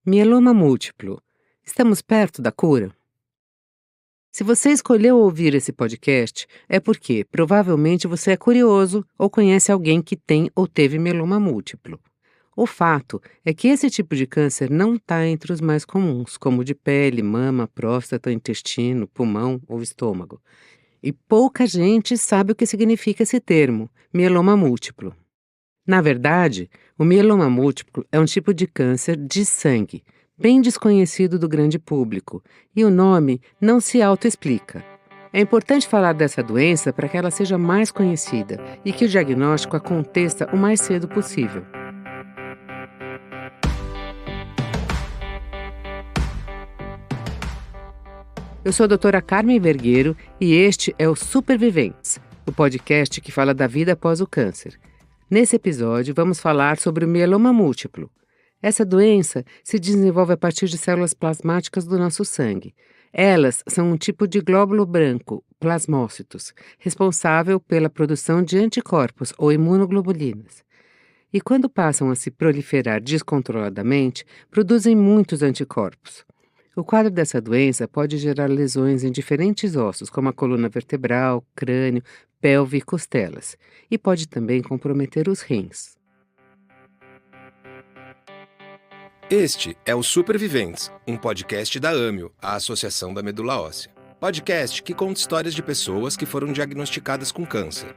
Mieloma múltiplo. Estamos perto da cura? Se você escolheu ouvir esse podcast, é porque provavelmente você é curioso ou conhece alguém que tem ou teve mieloma múltiplo. O fato é que esse tipo de câncer não está entre os mais comuns, como o de pele, mama, próstata, intestino, pulmão ou estômago. E pouca gente sabe o que significa esse termo, mieloma múltiplo. Na verdade, o mieloma múltiplo é um tipo de câncer de sangue, bem desconhecido do grande público, e o nome não se autoexplica. É importante falar dessa doença para que ela seja mais conhecida e que o diagnóstico aconteça o mais cedo possível. Eu sou a doutora Carmen Vergueiro e este é o Superviventes, o podcast que fala da vida após o câncer. Nesse episódio, vamos falar sobre o mieloma múltiplo. Essa doença se desenvolve a partir de células plasmáticas do nosso sangue. Elas são um tipo de glóbulo branco, plasmócitos, responsável pela produção de anticorpos ou imunoglobulinas. E quando passam a se proliferar descontroladamente, produzem muitos anticorpos. O quadro dessa doença pode gerar lesões em diferentes ossos, como a coluna vertebral, crânio, pelve e costelas, e pode também comprometer os rins. Este é o Superviventes, um podcast da AMIO, a Associação da Medula Óssea. Podcast que conta histórias de pessoas que foram diagnosticadas com câncer.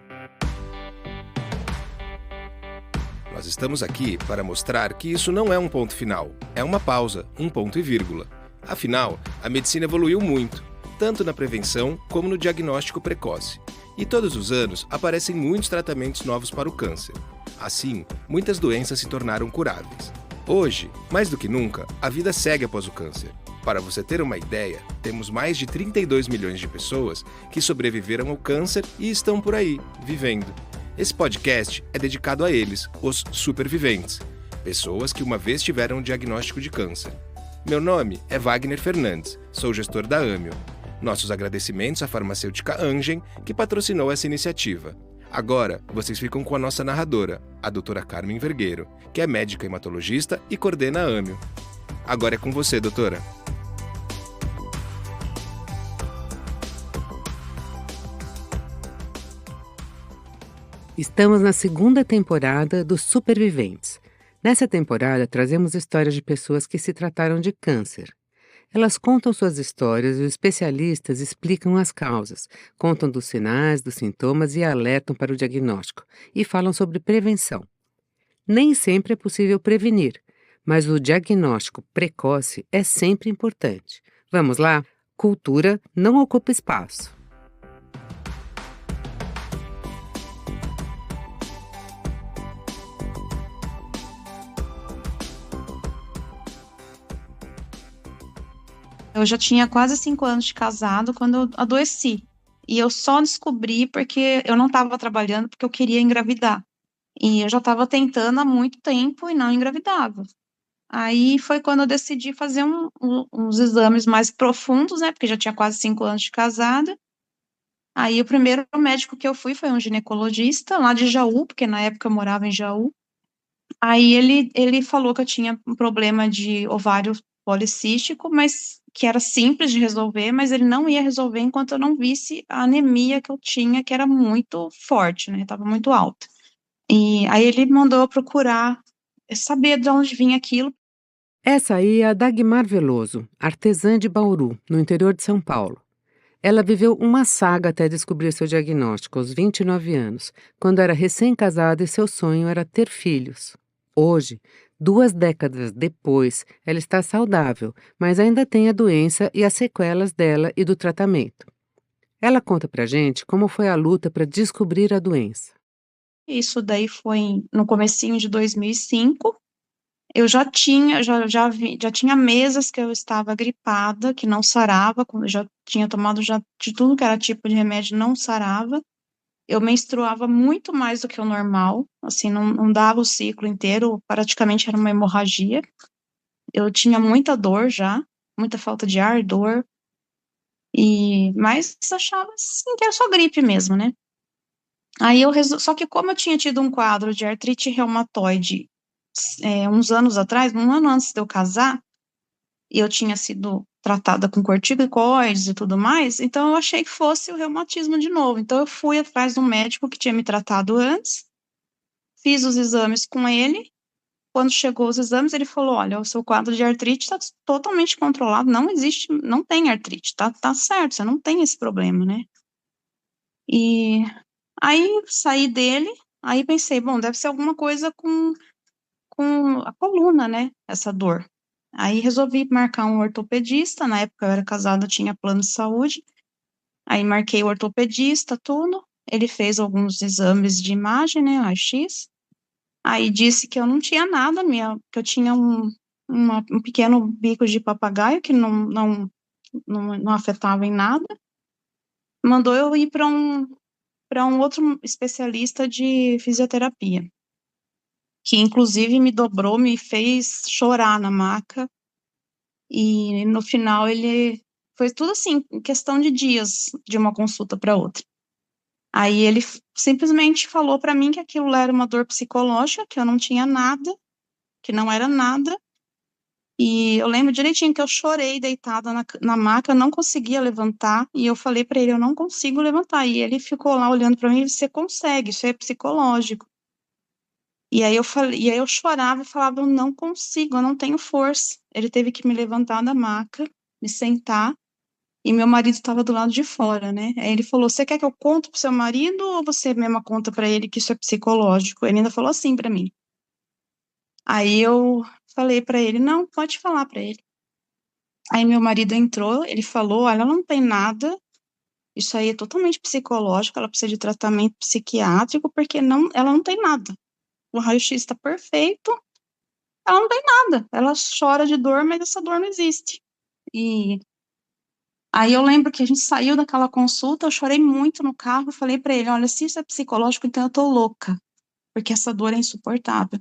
Nós estamos aqui para mostrar que isso não é um ponto final, é uma pausa, um ponto e vírgula. Afinal, a medicina evoluiu muito, tanto na prevenção como no diagnóstico precoce. E todos os anos aparecem muitos tratamentos novos para o câncer. Assim, muitas doenças se tornaram curáveis. Hoje, mais do que nunca, a vida segue após o câncer. Para você ter uma ideia, temos mais de 32 milhões de pessoas que sobreviveram ao câncer e estão por aí, vivendo. Esse podcast é dedicado a eles, os superviventes, pessoas que uma vez tiveram um diagnóstico de câncer. Meu nome é Wagner Fernandes, sou gestor da AMIO. Nossos agradecimentos à farmacêutica Angen, que patrocinou essa iniciativa. Agora, vocês ficam com a nossa narradora, a doutora Carmen Vergueiro, que é médica hematologista e coordena a AMIO. Agora é com você, doutora. Estamos na segunda temporada dos Superviventes. Nessa temporada, trazemos histórias de pessoas que se trataram de câncer. Elas contam suas histórias e os especialistas explicam as causas, contam dos sinais, dos sintomas e alertam para o diagnóstico, e falam sobre prevenção. Nem sempre é possível prevenir, mas o diagnóstico precoce é sempre importante. Vamos lá? Cultura não ocupa espaço. Eu já tinha quase 5 anos de casado quando eu adoeci. E eu só descobri porque eu não estava trabalhando, porque eu queria engravidar. E eu já estava tentando há muito tempo e não engravidava. Aí foi quando eu decidi fazer uns exames mais profundos, né? Porque já tinha quase 5 anos de casada. Aí o primeiro médico que eu fui foi um ginecologista lá de Jaú, porque na época eu morava em Jaú. Aí ele falou que eu tinha um problema de ovário policístico, mas que era simples de resolver, mas ele não ia resolver enquanto eu não visse a anemia que eu tinha, que era muito forte, né? Estava muito alta. E aí ele mandou eu procurar saber de onde vinha aquilo. Essa aí é a Dagmar Veloso, artesã de Bauru, no interior de São Paulo. Ela viveu uma saga até descobrir seu diagnóstico aos 29 anos, quando era recém-casada e seu sonho era ter filhos. Hoje, 2 décadas depois, ela está saudável, mas ainda tem a doença e as sequelas dela e do tratamento. Ela conta pra gente como foi a luta para descobrir a doença. Isso daí foi no comecinho de 2005. Eu já tinha meses que eu estava gripada, que não sarava, quando eu já tinha tomado já de tudo que era tipo de remédio, não sarava. Eu menstruava muito mais do que o normal, assim, não dava o ciclo inteiro, praticamente era uma hemorragia. Eu tinha muita dor já, muita falta de ar, dor, mas achava assim que era só gripe mesmo, né? Aí só que como eu tinha tido um quadro de artrite reumatoide uns anos atrás, um ano antes de eu casar, e eu tinha sido tratada com corticoides e tudo mais, então eu achei que fosse o reumatismo de novo. Então eu fui atrás de um médico que tinha me tratado antes, fiz os exames com ele. Quando chegou os exames, ele falou: olha, o seu quadro de artrite está totalmente controlado, não existe, não tem artrite, tá certo, você não tem esse problema, né? E aí saí dele, aí pensei, bom, deve ser alguma coisa com a coluna, né? Essa dor. Aí resolvi marcar um ortopedista, na época eu era casada, tinha plano de saúde, aí marquei o ortopedista, tudo, ele fez alguns exames de imagem, né, raio-x, aí disse que eu não tinha nada, que eu tinha um pequeno bico de papagaio que não afetava em nada, mandou eu ir para um outro especialista de fisioterapia, que inclusive me dobrou, me fez chorar na maca, e no final ele foi tudo assim, em questão de dias, de uma consulta para outra. Aí ele simplesmente falou para mim que aquilo era uma dor psicológica, que eu não tinha nada, que não era nada. E eu lembro direitinho que eu chorei deitada na maca, eu não conseguia levantar, e eu falei para ele, eu não consigo levantar. E ele ficou lá olhando para mim, você consegue, isso é psicológico. E aí eu falei, e aí eu chorava e falava, eu não consigo, eu não tenho força. Ele teve que me levantar da maca, me sentar, e meu marido estava do lado de fora, né? Aí ele falou, você quer que eu conte pro seu marido ou você mesma conta para ele que isso é psicológico? Ele ainda falou assim para mim. Aí eu falei para ele, não, pode falar para ele. Aí meu marido entrou, ele falou, olha, ela não tem nada, isso aí é totalmente psicológico, ela precisa de tratamento psiquiátrico, porque ela não tem nada. O raio-x está perfeito, ela não tem nada. Ela chora de dor, mas essa dor não existe. E aí eu lembro que a gente saiu daquela consulta, eu chorei muito no carro, falei para ele, olha, se isso é psicológico, então eu tô louca, porque essa dor é insuportável.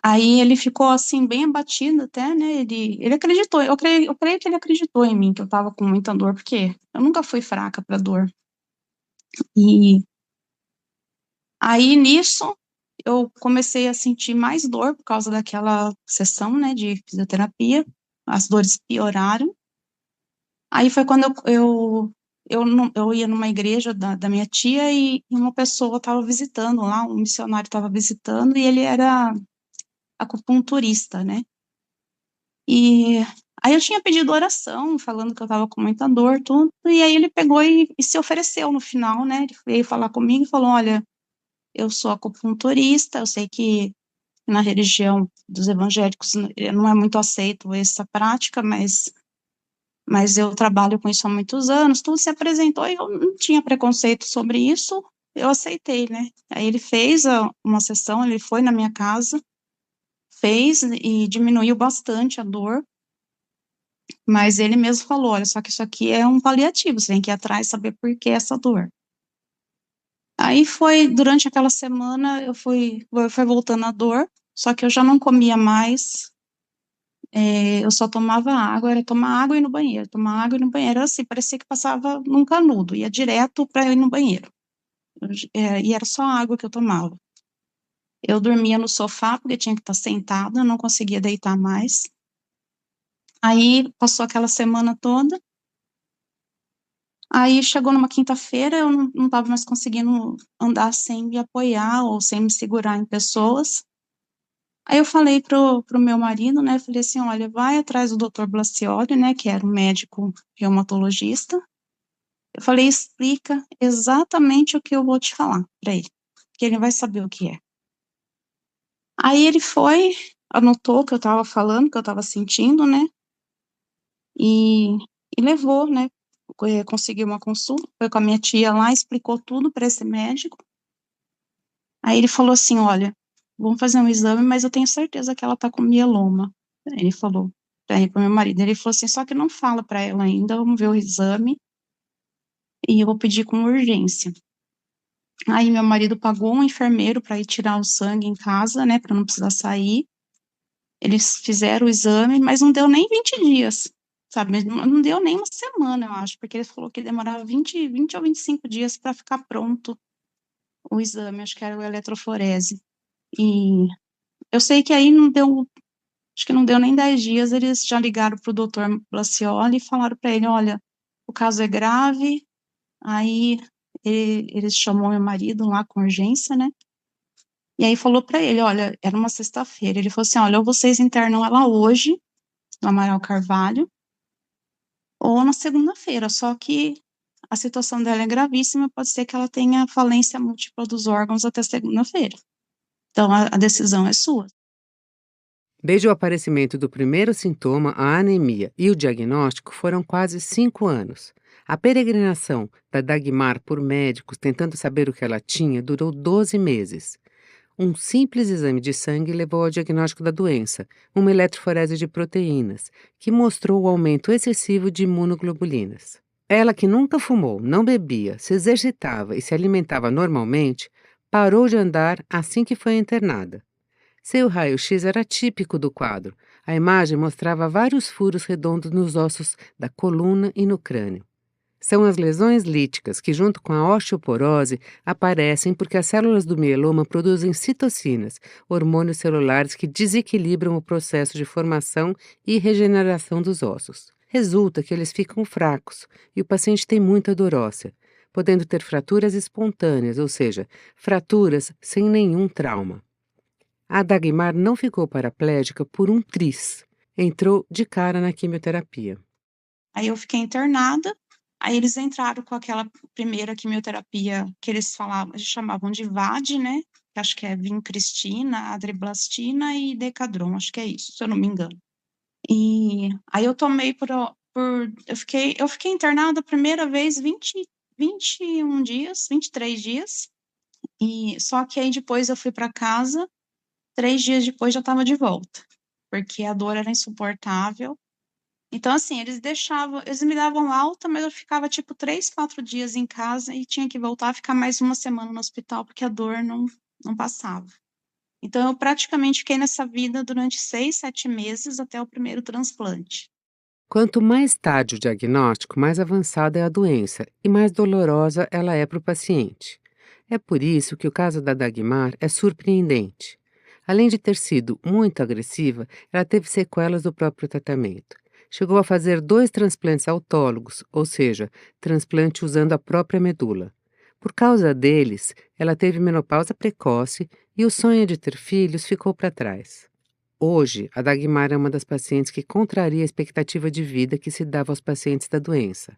Aí ele ficou assim, bem abatido até, né? Ele acreditou, eu creio que ele acreditou em mim, que eu tava com muita dor, porque eu nunca fui fraca para dor. E aí nisso eu comecei a sentir mais dor por causa daquela sessão, né, de fisioterapia. As dores pioraram. Aí foi quando eu ia numa igreja da minha tia e uma pessoa estava visitando lá, um missionário estava visitando e ele era acupunturista, né? E aí eu tinha pedido oração, falando que eu estava com muita dor, tudo, e aí ele pegou e se ofereceu no final, né? Ele veio falar comigo e falou: olha, eu sou acupunturista, eu sei que na religião dos evangélicos não é muito aceito essa prática, mas eu trabalho com isso há muitos anos, tudo se apresentou e eu não tinha preconceito sobre isso, eu aceitei, né? Aí ele fez uma sessão, ele foi na minha casa, fez e diminuiu bastante a dor, mas ele mesmo falou, olha, só que isso aqui é um paliativo, você tem que ir atrás saber por que essa dor. Aí foi, durante aquela semana, foi voltando a dor, só que eu já não comia mais, eu só tomava água, era tomar água e ir no banheiro, tomar água e ir no banheiro, era assim, parecia que passava num canudo, ia direto para ir no banheiro, e era só água que eu tomava. Eu dormia no sofá, porque tinha que estar sentada, eu não conseguia deitar mais. Aí, passou aquela semana toda, aí chegou numa quinta-feira, eu não estava mais conseguindo andar sem me apoiar ou sem me segurar em pessoas. Aí eu falei pro meu marido, né, falei assim, olha, vai atrás do Dr. Blacioli, né, que era um médico reumatologista. Eu falei, explica exatamente o que eu vou te falar para ele, que ele vai saber o que é. Aí ele foi, anotou o que eu estava falando, o que eu estava sentindo, né, e levou, né, conseguiu uma consulta, foi com a minha tia lá, explicou tudo para esse médico. Aí ele falou assim, olha, vamos fazer um exame, mas eu tenho certeza que ela tá com mieloma. Ele falou para meu marido, ele falou assim, só que não fala para ela ainda, vamos ver o exame e eu vou pedir com urgência. Aí meu marido pagou um enfermeiro para ir tirar o sangue em casa, né, para não precisar sair. Eles fizeram o exame, mas não deu nem 20 dias, sabe? Não deu nem uma semana, eu acho, porque ele falou que demorava 20 ou 25 dias para ficar pronto o exame, acho que era o eletroforese. E eu sei que aí não deu Acho que não deu nem 10 dias, eles já ligaram para o doutor Blacioli e falaram para ele, olha, o caso é grave. Aí eles chamou meu marido lá com urgência, né? E aí falou para ele, olha, era uma sexta-feira, ele falou assim, olha, ou vocês internam ela hoje, no Amaral Carvalho, ou na segunda-feira, só que a situação dela é gravíssima, pode ser que ela tenha falência múltipla dos órgãos até segunda-feira. Então, a decisão é sua. Desde o aparecimento do primeiro sintoma, a anemia, e o diagnóstico foram quase 5 anos. A peregrinação da Dagmar por médicos tentando saber o que ela tinha durou 12 meses. Um simples exame de sangue levou ao diagnóstico da doença, uma eletroforese de proteínas, que mostrou o aumento excessivo de imunoglobulinas. Ela, que nunca fumou, não bebia, se exercitava e se alimentava normalmente, parou de andar assim que foi internada. Seu raio-x era típico do quadro. A imagem mostrava vários furos redondos nos ossos da coluna e no crânio. São as lesões líticas que, junto com a osteoporose, aparecem porque as células do mieloma produzem citocinas, hormônios celulares que desequilibram o processo de formação e regeneração dos ossos. Resulta que eles ficam fracos e o paciente tem muita dor óssea, podendo ter fraturas espontâneas, ou seja, fraturas sem nenhum trauma. A Dagmar não ficou paraplégica por um triz. Entrou de cara na quimioterapia. Aí eu fiquei internada, aí eles entraram com aquela primeira quimioterapia que eles chamavam de VAD, né? Que acho que é vincristina, adreblastina e decadron, acho que é isso, se eu não me engano. E aí eu tomei eu fiquei internada a primeira vez 21 dias, 23 dias, e só que aí depois eu fui para casa, 3 dias depois já estava de volta, porque a dor era insuportável. Então, assim, eles me davam alta, mas eu ficava tipo 3, 4 dias em casa e tinha que voltar a ficar mais uma semana no hospital, porque a dor não passava. Então, eu praticamente fiquei nessa vida durante 6, 7 meses até o primeiro transplante. Quanto mais tarde o diagnóstico, mais avançada é a doença e mais dolorosa ela é para o paciente. É por isso que o caso da Dagmar é surpreendente. Além de ter sido muito agressiva, ela teve sequelas do próprio tratamento. Chegou a fazer 2 transplantes autólogos, ou seja, transplante usando a própria medula. Por causa deles, ela teve menopausa precoce e o sonho de ter filhos ficou para trás. Hoje, a Dagmar é uma das pacientes que contraria a expectativa de vida que se dava aos pacientes da doença.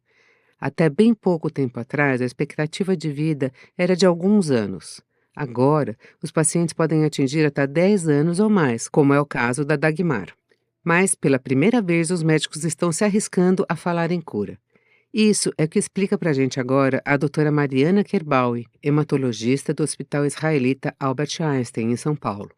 Até bem pouco tempo atrás, a expectativa de vida era de alguns anos. Agora, os pacientes podem atingir até 10 anos ou mais, como é o caso da Dagmar. Mas, pela primeira vez, os médicos estão se arriscando a falar em cura. Isso é o que explica para a gente agora a doutora Mariana Kerbaui, hematologista do Hospital Israelita Albert Einstein, em São Paulo.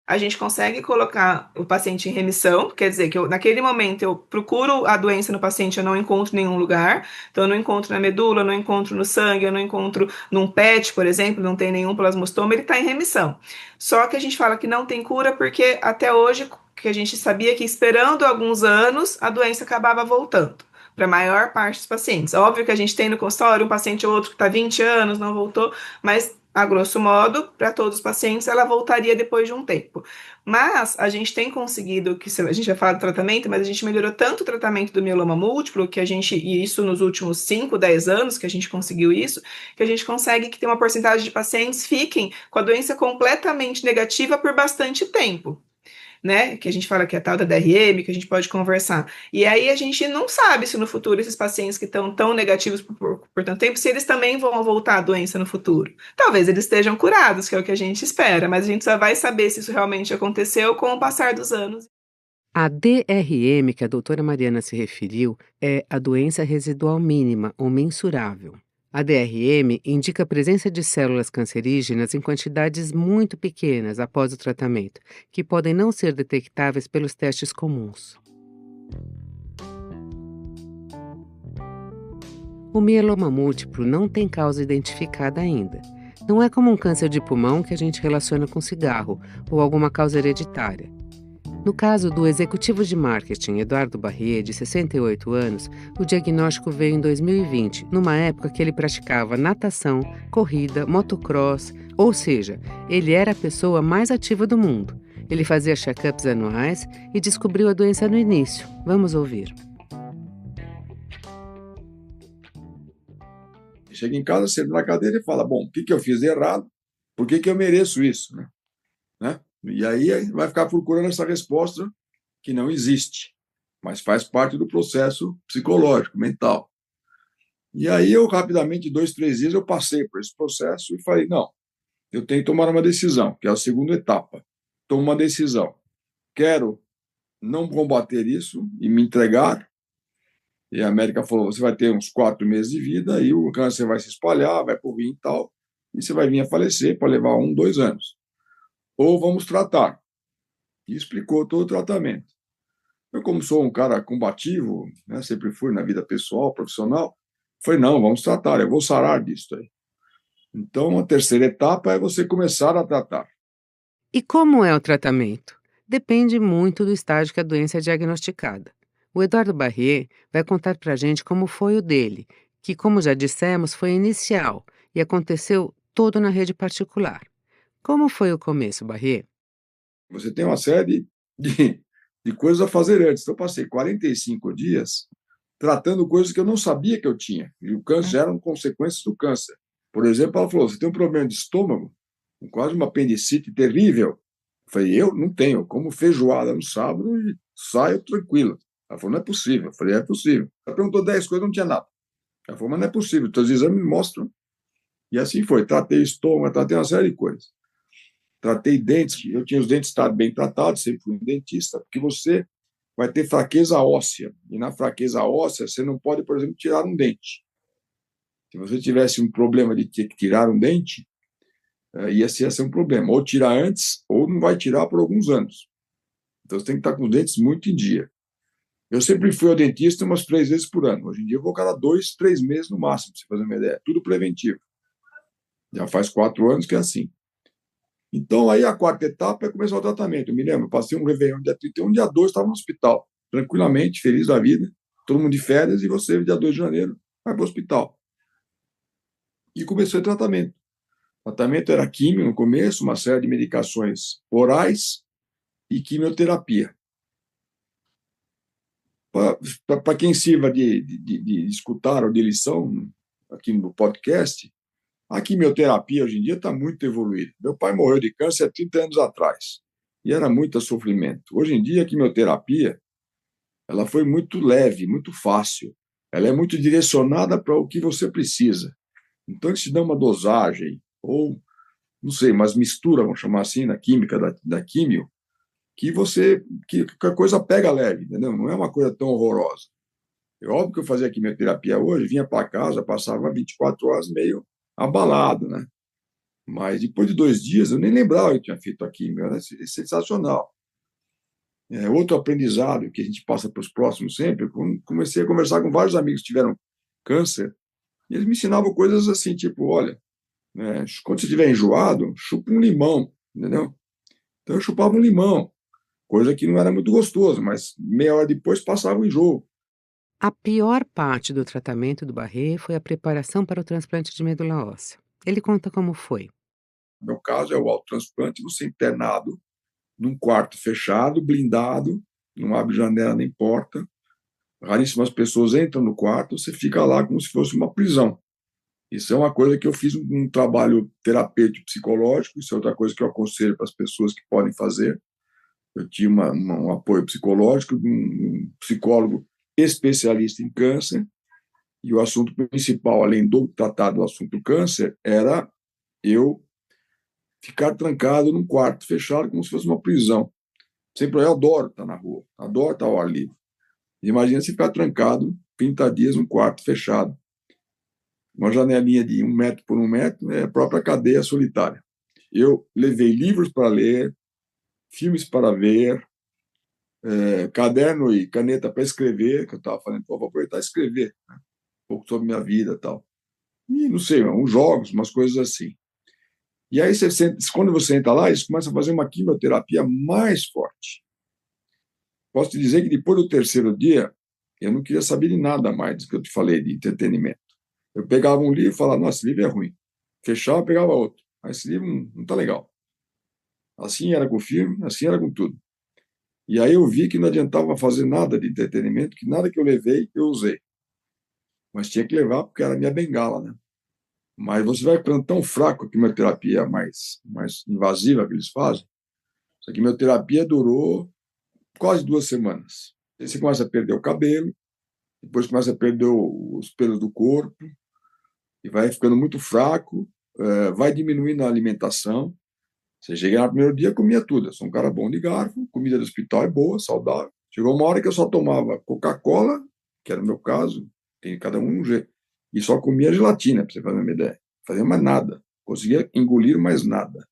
A gente consegue colocar o paciente em remissão, quer dizer que naquele momento eu procuro a doença no paciente, eu não encontro em nenhum lugar, então eu não encontro na medula, eu não encontro no sangue, eu não encontro num PET, por exemplo, não tem nenhum plasmostoma, ele está em remissão. Só que a gente fala que não tem cura porque até hoje, que a gente sabia que esperando alguns anos, a doença acabava voltando para a maior parte dos pacientes. Óbvio que a gente tem no consultório um paciente ou outro que está 20 anos, não voltou, mas a grosso modo, para todos os pacientes, ela voltaria depois de um tempo. Mas a gente tem conseguido, a gente vai falar do tratamento, mas a gente melhorou tanto o tratamento do mieloma múltiplo, e isso nos últimos 5, 10 anos que a gente conseguiu isso, que a gente consegue que tem uma porcentagem de pacientes fiquem com a doença completamente negativa por bastante tempo. Né, que a gente fala que é a tal da DRM, que a gente pode conversar. E aí a gente não sabe se no futuro esses pacientes que estão tão negativos por tanto tempo, se eles também vão voltar à doença no futuro. Talvez eles estejam curados, que é o que a gente espera, mas a gente só vai saber se isso realmente aconteceu com o passar dos anos. A DRM, que a doutora Mariana se referiu, é a doença residual mínima ou mensurável. A DRM indica a presença de células cancerígenas em quantidades muito pequenas após o tratamento, que podem não ser detectáveis pelos testes comuns. O mieloma múltiplo não tem causa identificada ainda. Não é como um câncer de pulmão que a gente relaciona com cigarro ou alguma causa hereditária. No caso do executivo de marketing Eduardo Barrier, de 68 anos, o diagnóstico veio em 2020, numa época que ele praticava natação, corrida, motocross, ou seja, ele era a pessoa mais ativa do mundo Ele fazia check-ups anuais e descobriu a doença no início. Vamos ouvir. Chega em casa, senta na cadeira e fala, bom, o que eu fiz de errado? Por que eu mereço isso? Né? E aí vai ficar procurando essa resposta que não existe, mas faz parte do processo psicológico, mental. E aí eu, rapidamente, 2, 3 dias, eu passei por esse processo e falei, não, eu tenho que tomar uma decisão, que é a segunda etapa. Tomo uma decisão. Quero não combater isso e me entregar. E a médica falou, você vai ter uns 4 meses de vida e o câncer vai se espalhar, vai por rim e tal, e você vai vir a falecer para levar 1, 2 anos. Ou vamos tratar. E explicou todo o tratamento. Eu, como sou um cara combativo, né, sempre fui na vida pessoal, profissional, falei, não, vamos tratar, eu vou sarar disso aí. Então, a terceira etapa é você começar a tratar. E como é o tratamento? Depende muito do estágio que a doença é diagnosticada. O Eduardo Barrier vai contar para a gente como foi o dele, que, como já dissemos, foi inicial e aconteceu todo na rede particular. Como foi o começo, Barrier? Você tem uma série de coisas a fazer antes. Então, eu passei 45 dias tratando coisas que eu não sabia que eu tinha. E o câncer eram consequências do câncer. Por exemplo, ela falou, você tem um problema de estômago, quase uma apendicite terrível. Eu falei, eu não tenho. Eu como feijoada no sábado e saio tranquilo. Ela falou, não é possível. Eu falei, é possível. Ela perguntou 10 coisas, não tinha nada. Ela falou, mas não é possível. Então, os exames mostram. E assim foi. Tratei estômago, tratei uma série de coisas. Tratei dentes. Eu tinha os dentes bem tratados, sempre fui um dentista, porque você vai ter fraqueza óssea. E na fraqueza óssea, você não pode, por exemplo, tirar um dente. Se você tivesse um problema de ter que tirar um dente, ia ser um problema. Ou tirar antes, ou não vai tirar por alguns anos. Então, você tem que estar com os dentes muito em dia. Eu sempre fui ao dentista umas 3 vezes por ano. Hoje em dia, eu vou cada 2, 3 meses no máximo, para você fazer uma ideia. Tudo preventivo. Já faz 4 anos que é assim. Então, aí a quarta etapa é começar o tratamento. Eu me lembro, passei um Réveillon dia 31, dia 2 estava no hospital, tranquilamente, feliz da vida, todo mundo de férias, e você, dia 2 de janeiro, vai para o hospital. E começou o tratamento. O tratamento era químio no começo, uma série de medicações orais e quimioterapia. Para quem sirva de escutar ou de lição aqui no podcast, a quimioterapia hoje em dia está muito evoluída. Meu pai morreu de câncer há 30 anos atrás e era muito sofrimento. Hoje em dia, a quimioterapia ela foi muito leve, muito fácil. Ela é muito direcionada para o que você precisa. Então, eles te dão uma dosagem ou, não sei, umas misturas, vamos chamar assim, na química da químio, que a coisa pega leve, entendeu? Não é uma coisa tão horrorosa. É óbvio que eu fazia quimioterapia hoje, vinha para casa, passava 24 horas meio abalado, né? Mas depois de 2 dias, eu nem lembrava que eu tinha feito a química, era sensacional. Outro aprendizado que a gente passa para os próximos sempre, comecei a conversar com vários amigos que tiveram câncer, e eles me ensinavam coisas assim, tipo, olha, quando você estiver enjoado, chupa um limão, entendeu? Então eu chupava um limão, coisa que não era muito gostoso, mas meia hora depois passava o enjoo. A pior parte do tratamento do Barrier foi a preparação para o transplante de medula óssea. Ele conta como foi. No meu caso, é o autotransplante, você internado num quarto fechado, blindado, não abre janela nem porta. Raríssimas pessoas entram no quarto, você fica lá como se fosse uma prisão. Isso é uma coisa que eu fiz um trabalho terapêutico psicológico, isso é outra coisa que eu aconselho para as pessoas que podem fazer. Eu tinha um apoio psicológico de um psicólogo especialista em câncer, e o assunto principal, além do tratar do assunto câncer, era eu ficar trancado num quarto fechado como se fosse uma prisão. Sempre eu adoro estar na rua, adoro estar ao ar livre. Imagina se ficar trancado 30 dias num quarto fechado. Uma janelinha de 1 metro por 1 metro é a própria cadeia solitária. Eu levei livros para ler, filmes para ver, caderno e caneta para escrever, que eu estava falando, vou aproveitar e escrever, né? Um pouco sobre minha vida e tal. E, não sei, uns jogos, umas coisas assim. E aí, quando você entra lá, eles começam a fazer uma quimioterapia mais forte. Posso te dizer que depois do 3º dia, eu não queria saber de nada mais do que eu te falei de entretenimento. Eu pegava um livro e falava, nossa, esse livro é ruim. Fechava, pegava outro. Esse livro não está legal. Assim era com o filme, assim era com tudo. E aí eu vi que não adiantava fazer nada de entretenimento, que nada que eu levei, eu usei. Mas tinha que levar porque era a minha bengala, né? Mas você vai ficando tão fraco, a quimioterapia mais invasiva que eles fazem. Essa quimioterapia durou quase 2 semanas. Aí você começa a perder o cabelo, depois começa a perder os pelos do corpo, e vai ficando muito fraco, vai diminuindo a alimentação. Você chega no primeiro dia, comia tudo. Eu sou um cara bom de garfo, comida do hospital é boa, saudável. Chegou uma hora que eu só tomava Coca-Cola, que era o meu caso, tem cada um jeito, e só comia gelatina, para você fazer uma ideia. Não fazia mais nada. Conseguia engolir mais nada.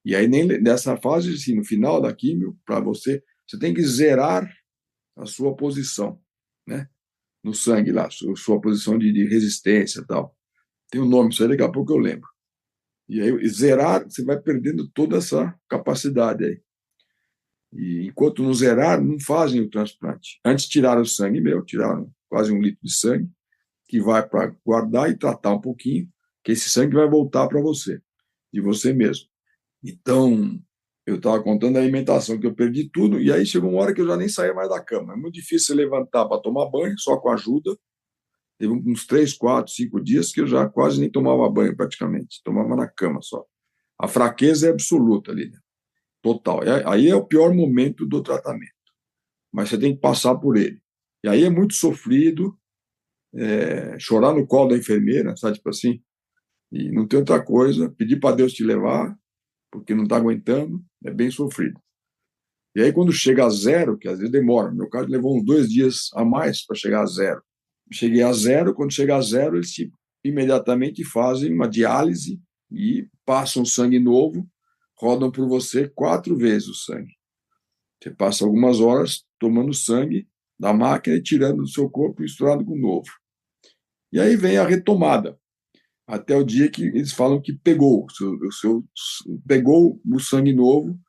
E aí, nem nessa fase, assim, no final da químio, para você tem que zerar a sua posição, né? No sangue lá, sua posição de resistência e tal. Tem um nome, isso aí daqui a pouco eu lembro. E aí, zerar, você vai perdendo toda essa capacidade aí. E enquanto não zerar, não fazem o transplante. Antes tiraram o sangue meu, tiraram quase 1 litro de sangue, que vai para guardar e tratar um pouquinho, que esse sangue vai voltar para você, de você mesmo. Então, eu estava contando a alimentação, que eu perdi tudo, e aí chegou uma hora que eu já nem saía mais da cama. É muito difícil você levantar para tomar banho, só com ajuda. Teve uns 3, 4, 5 dias que eu já quase nem tomava banho praticamente, tomava na cama só. A fraqueza é absoluta ali, né? Total. Aí é o pior momento do tratamento, mas você tem que passar por ele. E aí é muito sofrido, chorar no colo da enfermeira, sabe, tipo assim, e não tem outra coisa, pedir para Deus te levar, porque não está aguentando, é bem sofrido. E aí quando chega a zero, que às vezes demora, no meu caso levou uns 2 dias a mais para chegar a zero. Cheguei a zero, quando chega a zero, eles imediatamente fazem uma diálise e passam sangue novo, rodam por você 4 vezes o sangue. Você passa algumas horas tomando sangue da máquina e tirando do seu corpo misturado com o novo. E aí vem a retomada, até o dia que eles falam que pegou pegou o sangue novo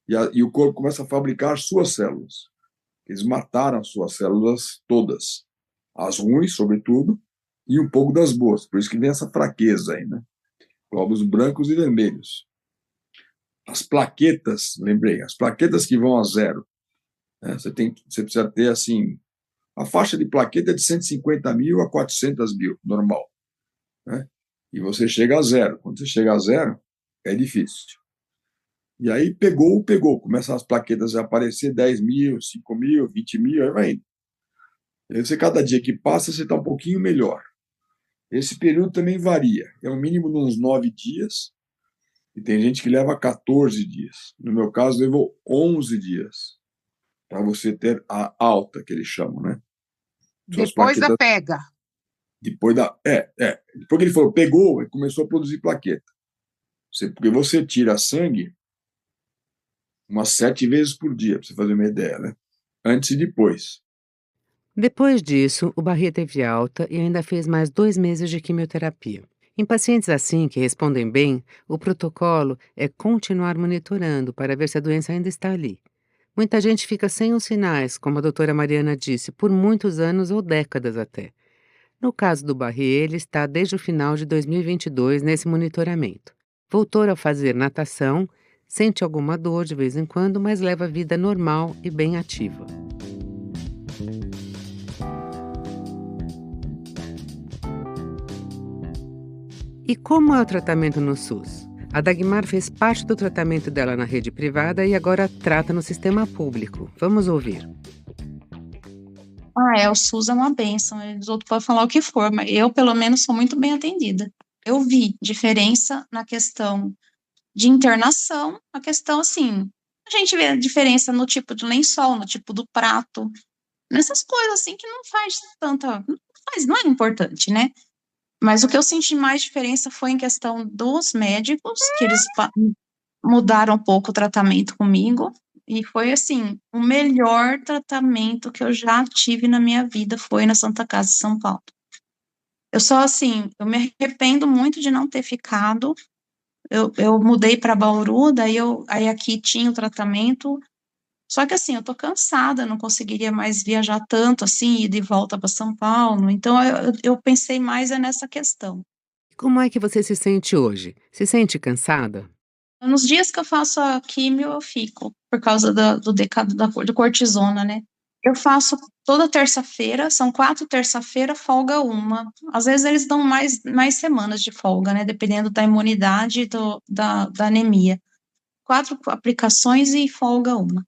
e o corpo começa a fabricar suas células. Eles mataram as suas células todas, as ruins, sobretudo, e um pouco das boas. Por isso que vem essa fraqueza aí, né? Glóbulos brancos e vermelhos. As plaquetas, lembrei, as plaquetas que vão a zero, né? Você precisa ter, assim, a faixa de plaqueta é de 150 mil a 400 mil, normal, né? E você chega a zero. Quando você chega a zero, é difícil. E aí pegou, começam as plaquetas a aparecer, 10 mil, 5 mil, 20 mil, aí vai indo. E aí você, cada dia que passa, você está um pouquinho melhor. Esse período também varia, é um mínimo de uns 9 dias, e tem gente que leva 14 dias. No meu caso, levou 11 dias para você ter a alta, que eles chamam, né? Suas Depois da plaquetas, pega. depois depois que ele falou, pegou, ele começou a produzir plaqueta. Porque você tira sangue umas 7 vezes por dia, para você fazer uma ideia, né? Antes e depois. Depois disso, o Barrier teve alta e ainda fez mais 2 meses de quimioterapia. Em pacientes assim, que respondem bem, o protocolo é continuar monitorando para ver se a doença ainda está ali. Muita gente fica sem os sinais, como a doutora Mariana disse, por muitos anos ou décadas até. No caso do Barrier, ele está desde o final de 2022 nesse monitoramento. Voltou a fazer natação, sente alguma dor de vez em quando, mas leva a vida normal e bem ativa. E como é o tratamento no SUS? A Dagmar fez parte do tratamento dela na rede privada e agora trata no sistema público. Vamos ouvir. O SUS é uma bênção, os outros podem falar o que for, mas eu, pelo menos, sou muito bem atendida. Eu vi diferença na questão de internação, a questão, assim, a gente vê a diferença no tipo de lençol, no tipo do prato, nessas coisas, assim, que não faz tanta, não é importante, né? Mas o que eu senti mais diferença foi em questão dos médicos, que eles mudaram um pouco o tratamento comigo, e foi, assim, o melhor tratamento que eu já tive na minha vida foi na Santa Casa de São Paulo. Eu só, assim, eu me arrependo muito de não ter ficado. Eu mudei para Bauru, aí aqui tinha o tratamento, só que, assim, eu tô cansada, não conseguiria mais viajar tanto, assim, ir de volta para São Paulo, então eu pensei mais nessa questão. Como é que você se sente hoje? Se sente cansada? Nos dias que eu faço a químio, eu fico, por causa do cortisona, né? Eu faço toda terça-feira, são 4 terça-feira, folga uma. Às vezes eles dão mais semanas de folga, né? Dependendo da imunidade da anemia. 4 aplicações e folga uma.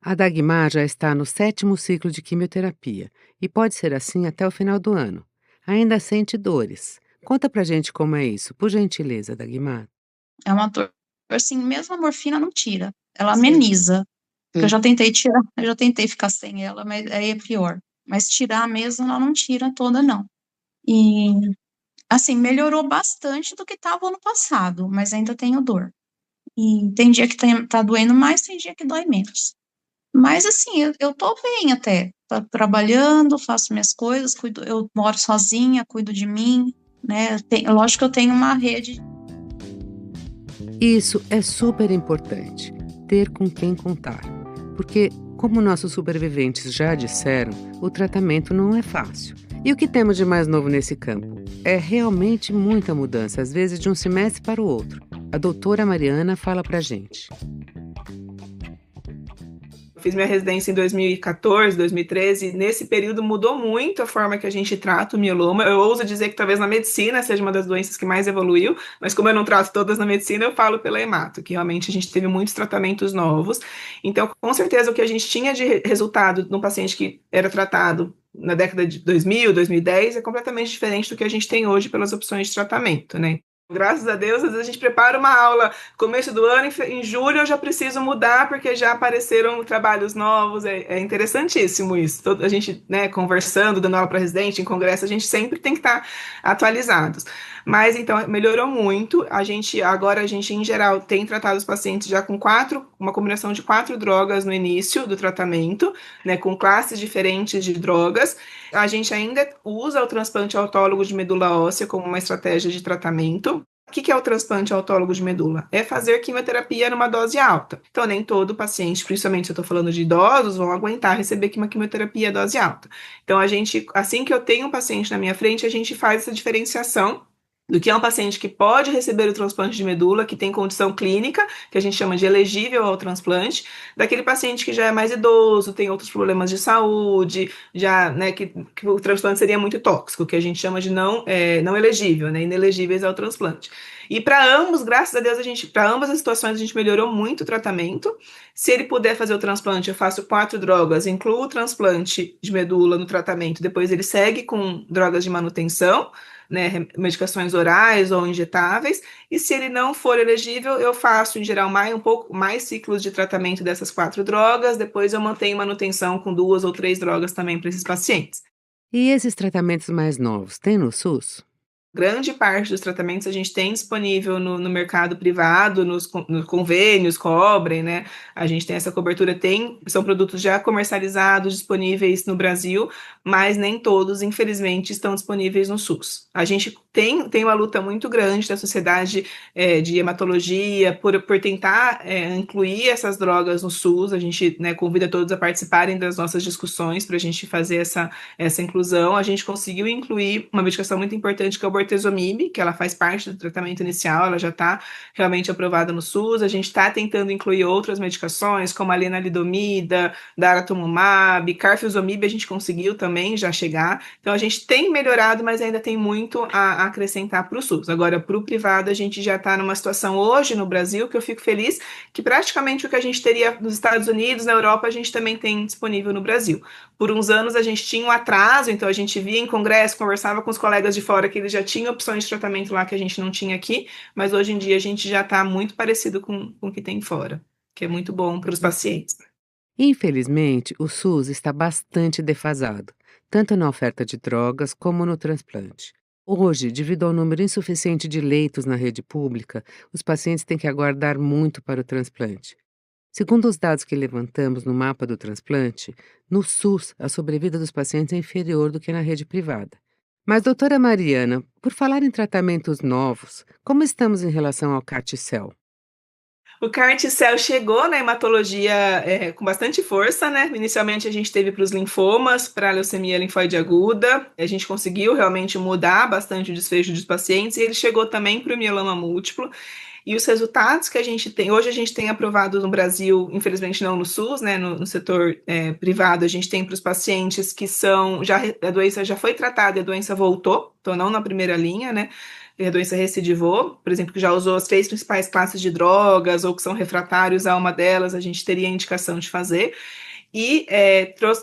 A Dagmar já está no 7º ciclo de quimioterapia e pode ser assim até o final do ano. Ainda sente dores. Conta pra gente como é isso, por gentileza, Dagmar. É uma dor, assim, mesmo a morfina não tira. Ela Sim. ameniza. Eu já tentei tirar, eu já tentei ficar sem ela, mas aí é pior. Mas tirar mesmo, ela não tira toda, não. E, assim, melhorou bastante do que estava ano passado, mas ainda tenho dor. E tem dia que tá doendo mais, tem dia que dói menos. Mas, assim, eu tô bem até. Tô trabalhando, faço minhas coisas, eu moro sozinha, cuido de mim, né? Lógico que eu tenho uma rede. Isso é super importante, ter com quem contar. Porque, como nossos sobreviventes já disseram, o tratamento não é fácil. E o que temos de mais novo nesse campo? É realmente muita mudança, às vezes de um semestre para o outro. A doutora Mariana fala pra gente. Fiz minha residência em 2014, 2013, e nesse período mudou muito a forma que a gente trata o mieloma. Eu ouso dizer que talvez na medicina seja uma das doenças que mais evoluiu, mas como eu não trato todas na medicina, eu falo pela hemato, que realmente a gente teve muitos tratamentos novos. Então, com certeza, o que a gente tinha de resultado num paciente que era tratado na década de 2000, 2010, é completamente diferente do que a gente tem hoje pelas opções de tratamento, né? Graças a Deus, às vezes a gente prepara uma aula começo do ano, em julho eu já preciso mudar porque já apareceram trabalhos novos, é interessantíssimo isso. A gente, né, conversando, dando aula para residente, em congresso, a gente sempre tem que estar atualizados. Mas então melhorou muito. Agora a gente em geral tem tratado os pacientes já com uma combinação de 4 drogas no início do tratamento, né, com classes diferentes de drogas. A gente ainda usa o transplante autólogo de medula óssea como uma estratégia de tratamento. O que é o transplante autólogo de medula? É fazer quimioterapia numa dose alta. Então, nem todo paciente, principalmente se eu estou falando de idosos, vão aguentar receber uma quimioterapia a dose alta. Então, assim que eu tenho um paciente na minha frente, a gente faz essa diferenciação do que é um paciente que pode receber o transplante de medula, que tem condição clínica, que a gente chama de elegível ao transplante, daquele paciente que já é mais idoso, tem outros problemas de saúde, já, né, que o transplante seria muito tóxico, que a gente chama de não elegível, né, inelegíveis ao transplante. E para ambos, graças a Deus, para ambas as situações, a gente melhorou muito o tratamento. Se ele puder fazer o transplante, eu faço 4 drogas, incluo o transplante de medula no tratamento, depois ele segue com drogas de manutenção, né, medicações orais ou injetáveis, e se ele não for elegível, eu faço, em geral, um pouco mais ciclos de tratamento dessas 4 drogas, depois eu mantenho manutenção com 2 ou 3 drogas também para esses pacientes. E esses tratamentos mais novos, tem no SUS? Grande parte dos tratamentos a gente tem disponível no mercado privado, nos convênios, cobrem, né? A gente tem essa cobertura, são produtos já comercializados, disponíveis no Brasil, mas nem todos, infelizmente, estão disponíveis no SUS. A gente tem uma luta muito grande da sociedade de hematologia por tentar incluir essas drogas no SUS. A gente, né, convida todos a participarem das nossas discussões para a gente fazer essa inclusão. A gente conseguiu incluir uma medicação muito importante que é o bortezomib, que ela faz parte do tratamento inicial, ela já está realmente aprovada no SUS. A gente está tentando incluir outras medicações, como a lenalidomida, daratumumab, carfilzomib, a gente conseguiu também já chegar. Então, a gente tem melhorado, mas ainda tem muito a acrescentar para o SUS. Agora, para o privado, a gente já está numa situação hoje no Brasil, que eu fico feliz, que praticamente o que a gente teria nos Estados Unidos, na Europa, a gente também tem disponível no Brasil. Por uns anos, a gente tinha um atraso, então a gente via em congresso, conversava com os colegas de fora que eles já tinham opções de tratamento lá que a gente não tinha aqui, mas hoje em dia a gente já está muito parecido com o que tem fora, que é muito bom para os pacientes. Infelizmente, o SUS está bastante defasado, tanto na oferta de drogas como no transplante. Hoje, devido ao número insuficiente de leitos na rede pública, os pacientes têm que aguardar muito para o transplante. Segundo os dados que levantamos no mapa do transplante, no SUS a sobrevida dos pacientes é inferior do que na rede privada. Mas, doutora Mariana, por falar em tratamentos novos, como estamos em relação ao CAR-T-cell? O CAR-T-cell chegou na hematologia com bastante força, né? Inicialmente a gente teve para os linfomas, para a leucemia linfóide aguda, a gente conseguiu realmente mudar bastante o desfecho dos pacientes e ele chegou também para o mieloma múltiplo. E os resultados que a gente tem, hoje a gente tem aprovado no Brasil, infelizmente não no SUS, né, no setor privado, a gente tem para os pacientes que a doença já foi tratada e a doença voltou, então não na primeira linha, né, a doença recidivou, por exemplo, que já usou as 3 principais classes de drogas ou que são refratários a uma delas, a gente teria indicação de fazer. E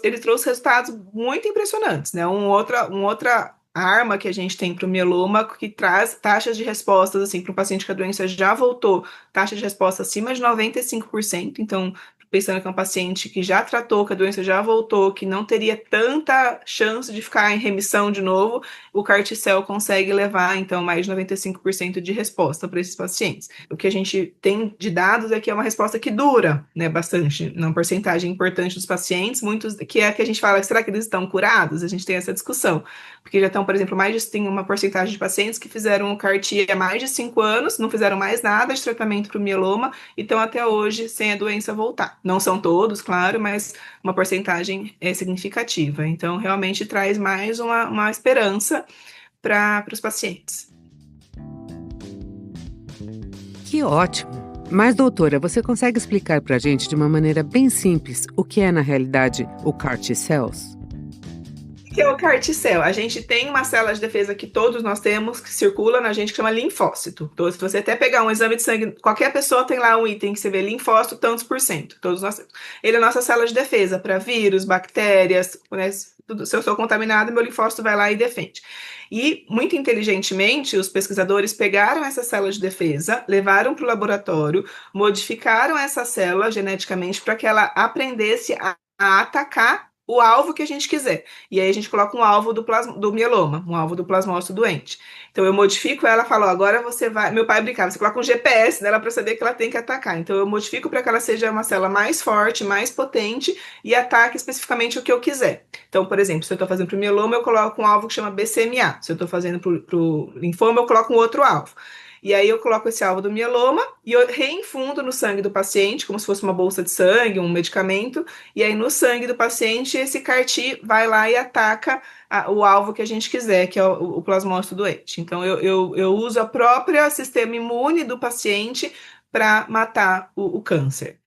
ele trouxe resultados muito impressionantes, né? Outra arma que a gente tem para o mieloma que traz taxas de respostas, assim, para um paciente que a doença já voltou, taxa de resposta acima de 95%. Então, pensando que é um paciente que já tratou, que a doença já voltou, que não teria tanta chance de ficar em remissão de novo, o CAR-T-cell consegue levar, então, mais de 95% de resposta para esses pacientes. O que a gente tem de dados é que é uma resposta que dura, né, bastante, uma porcentagem importante dos pacientes, muitos, que é que a gente fala, será que eles estão curados? A gente tem essa discussão, porque já estão, por exemplo, tem uma porcentagem de pacientes que fizeram o CAR-T há mais de 5 anos, não fizeram mais nada de tratamento para o mieloma, e estão até hoje sem a doença voltar. Não são todos, claro, mas uma porcentagem significativa. Então, realmente traz mais uma esperança para os pacientes. Que ótimo! Mas, doutora, você consegue explicar para a gente de uma maneira bem simples o que é, na realidade, o CAR-T-cells? O que é o CAR-T-cell? A gente tem uma célula de defesa que todos nós temos, que circula na gente, que chama linfócito. Então, se você até pegar um exame de sangue, qualquer pessoa tem lá um item que você vê linfócito, tantos por cento. Todos nós temos. Ele é a nossa célula de defesa para vírus, bactérias, né? Se eu sou contaminado, meu linfócito vai lá e defende. E, muito inteligentemente, os pesquisadores pegaram essa célula de defesa, levaram para o laboratório, modificaram essa célula geneticamente para que ela aprendesse a atacar o alvo que a gente quiser. E aí a gente coloca um alvo do mieloma, um alvo do plasmócito doente. Então eu modifico ela, falo, agora você vai... Meu pai brincava, você coloca um GPS nela para saber que ela tem que atacar. Então eu modifico para que ela seja uma célula mais forte, mais potente e ataque especificamente o que eu quiser. Então, por exemplo, se eu estou fazendo para o mieloma, eu coloco um alvo que chama BCMA. Se eu estou fazendo para o linfoma, eu coloco um outro alvo. E aí eu coloco esse alvo do mieloma e eu reinfundo no sangue do paciente, como se fosse uma bolsa de sangue, um medicamento, e aí no sangue do paciente esse CAR-T vai lá e ataca o alvo que a gente quiser, que é o plasmócito doente. Então eu uso a própria sistema imune do paciente para matar o câncer.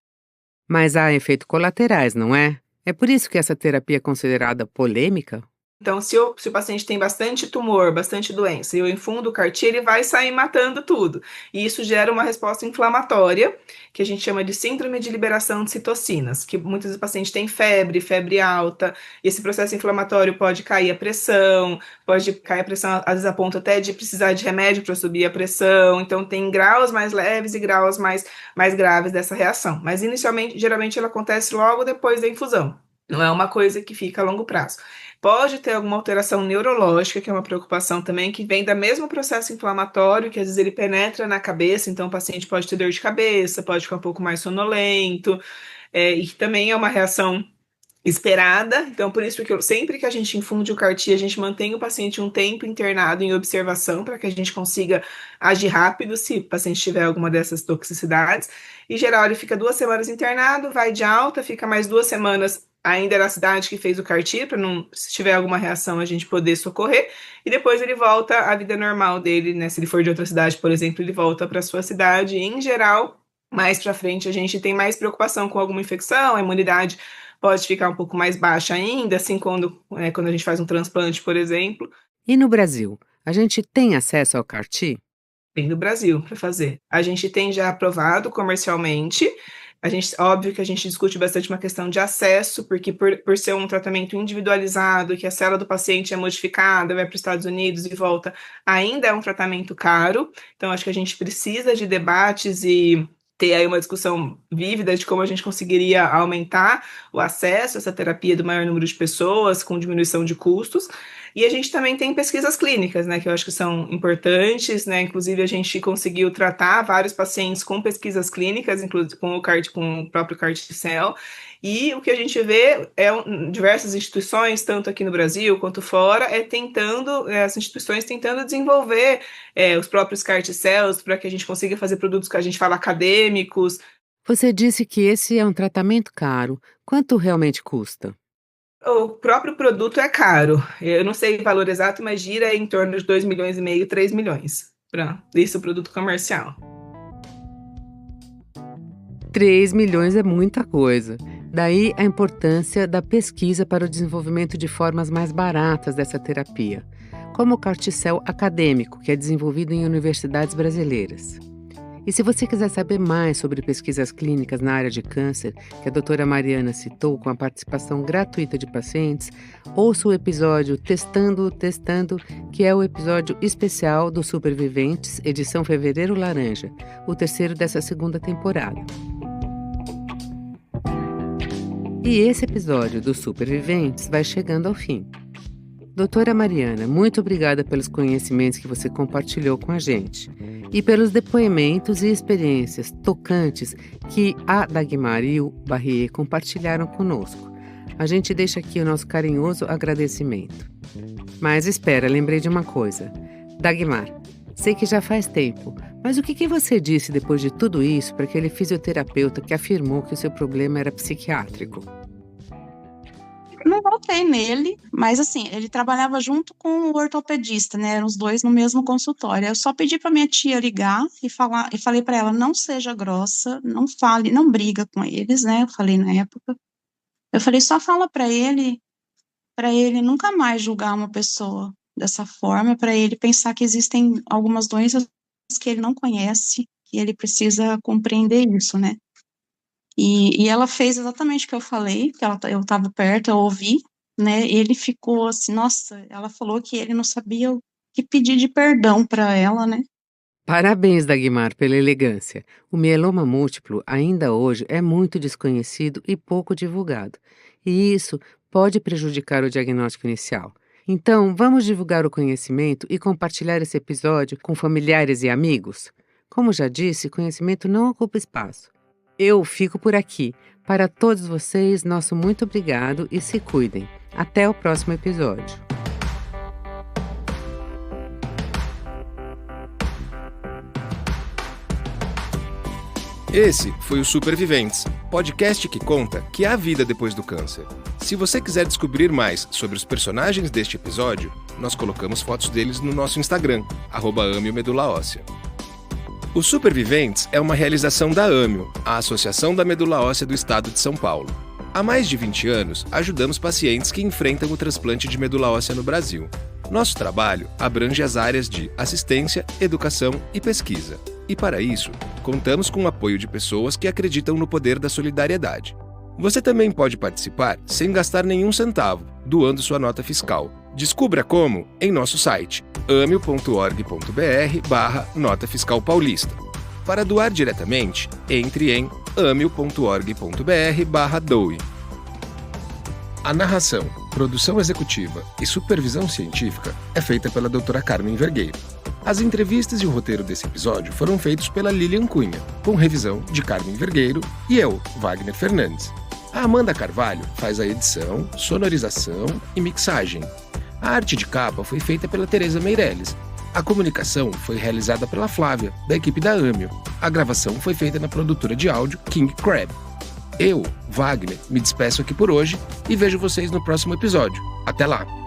Mas há efeitos colaterais, não é? É por isso que essa terapia é considerada polêmica? Então, se o paciente tem bastante tumor, bastante doença, e eu infundo o CAR-T, ele vai sair matando tudo. E isso gera uma resposta inflamatória, que a gente chama de síndrome de liberação de citocinas, que muitos dos pacientes têm febre alta, e esse processo inflamatório pode cair a pressão, às vezes a ponto até de precisar de remédio para subir a pressão. Então, tem graus mais leves e graus mais graves dessa reação. Mas, inicialmente, geralmente, ela acontece logo depois da infusão. Não é uma coisa que fica a longo prazo. Pode ter alguma alteração neurológica, que é uma preocupação também, que vem do mesmo processo inflamatório, que às vezes ele penetra na cabeça, então o paciente pode ter dor de cabeça, pode ficar um pouco mais sonolento, e também é uma reação esperada. Então, por isso que sempre que a gente infunde o CAR-T, a gente mantém o paciente um tempo internado em observação, para que a gente consiga agir rápido se o paciente tiver alguma dessas toxicidades. Em geral, ele fica 2 semanas internado, vai de alta, fica mais 2 semanas ainda na cidade que fez o CAR-T, para se tiver alguma reação a gente poder socorrer, e depois ele volta à vida normal dele, né? Se ele for de outra cidade, por exemplo, ele volta para sua cidade, e, em geral, mais para frente a gente tem mais preocupação com alguma infecção, a imunidade pode ficar um pouco mais baixa ainda, assim, quando a gente faz um transplante, por exemplo. E no Brasil, a gente tem acesso ao CAR-T? Tem no Brasil para fazer. A gente tem já aprovado comercialmente. Óbvio que a gente discute bastante uma questão de acesso, porque por ser um tratamento individualizado, que a célula do paciente é modificada, vai para os Estados Unidos e volta, ainda é um tratamento caro. Então, acho que a gente precisa de debates e ter aí uma discussão vívida de como a gente conseguiria aumentar o acesso a essa terapia do maior número de pessoas, com diminuição de custos. E a gente também tem pesquisas clínicas, né, que eu acho que são importantes, né, inclusive a gente conseguiu tratar vários pacientes com pesquisas clínicas, inclusive com o próprio CAR-T-cell, e o que a gente vê diversas instituições, tanto aqui no Brasil quanto fora, as instituições tentando desenvolver os próprios CAR-T-cells para que a gente consiga fazer produtos que a gente fala acadêmicos. Você disse que esse é um tratamento caro. Quanto realmente custa? O próprio produto é caro. Eu não sei o valor exato, mas gira em torno de 2,5 milhões, 3 milhões para esse produto comercial. 3 milhões é muita coisa. Daí a importância da pesquisa para o desenvolvimento de formas mais baratas dessa terapia, como o Carticel acadêmico, que é desenvolvido em universidades brasileiras. E se você quiser saber mais sobre pesquisas clínicas na área de câncer, que a doutora Mariana citou com a participação gratuita de pacientes, ouça o episódio Testando, que é o episódio especial do Superviventes, edição Fevereiro Laranja, o terceiro dessa segunda temporada. E esse episódio do Superviventes vai chegando ao fim. Doutora Mariana, muito obrigada pelos conhecimentos que você compartilhou com a gente e pelos depoimentos e experiências tocantes que a Dagmar e o Barrier compartilharam conosco. A gente deixa aqui o nosso carinhoso agradecimento. Mas espera, lembrei de uma coisa. Dagmar, sei que já faz tempo, mas o que você disse depois de tudo isso para aquele fisioterapeuta que afirmou que o seu problema era psiquiátrico? Não voltei nele, mas assim, ele trabalhava junto com o ortopedista, né? Eram os dois no mesmo consultório. Eu só pedi para minha tia ligar e falei para ela, não seja grossa, não fale, não briga com eles, né? Eu falei na época. Eu falei, só fala para ele nunca mais julgar uma pessoa dessa forma, para ele pensar que existem algumas doenças que ele não conhece, que ele precisa compreender isso, né? E ela fez exatamente o que eu falei, que eu estava perto, eu ouvi, né? Ele ficou assim, nossa, ela falou que ele não sabia o que pedir de perdão para ela, né? Parabéns, Dagmar, pela elegância. O mieloma múltiplo ainda hoje é muito desconhecido e pouco divulgado. E isso pode prejudicar o diagnóstico inicial. Então, vamos divulgar o conhecimento e compartilhar esse episódio com familiares e amigos? Como já disse, conhecimento não ocupa espaço. Eu fico por aqui. Para todos vocês, nosso muito obrigado e se cuidem. Até o próximo episódio. Esse foi o Superviventes, podcast que conta que há vida depois do câncer. Se você quiser descobrir mais sobre os personagens deste episódio, nós colocamos fotos deles no nosso Instagram, @AmioMedulaOssea. O Superviventes é uma realização da AMIO, a Associação da Medula Óssea do Estado de São Paulo. Há mais de 20 anos, ajudamos pacientes que enfrentam o transplante de medula óssea no Brasil. Nosso trabalho abrange as áreas de assistência, educação e pesquisa. E para isso, contamos com o apoio de pessoas que acreditam no poder da solidariedade. Você também pode participar sem gastar nenhum centavo, doando sua nota fiscal. Descubra como em nosso site amio.org.br/nota fiscal paulista. Para doar diretamente, entre em amio.org.br/doe. A narração, produção executiva e supervisão científica é feita pela doutora Carmen Vergueiro. As entrevistas e o roteiro desse episódio foram feitos pela Lilian Cunha, com revisão de Carmen Vergueiro e eu, Wagner Fernandes. A Amanda Carvalho faz a edição, sonorização e mixagem. A arte de capa foi feita pela Tereza Meirelles. A comunicação foi realizada pela Flávia, da equipe da Amio. A gravação foi feita na produtora de áudio King Crab. Eu, Wagner, me despeço aqui por hoje e vejo vocês no próximo episódio. Até lá!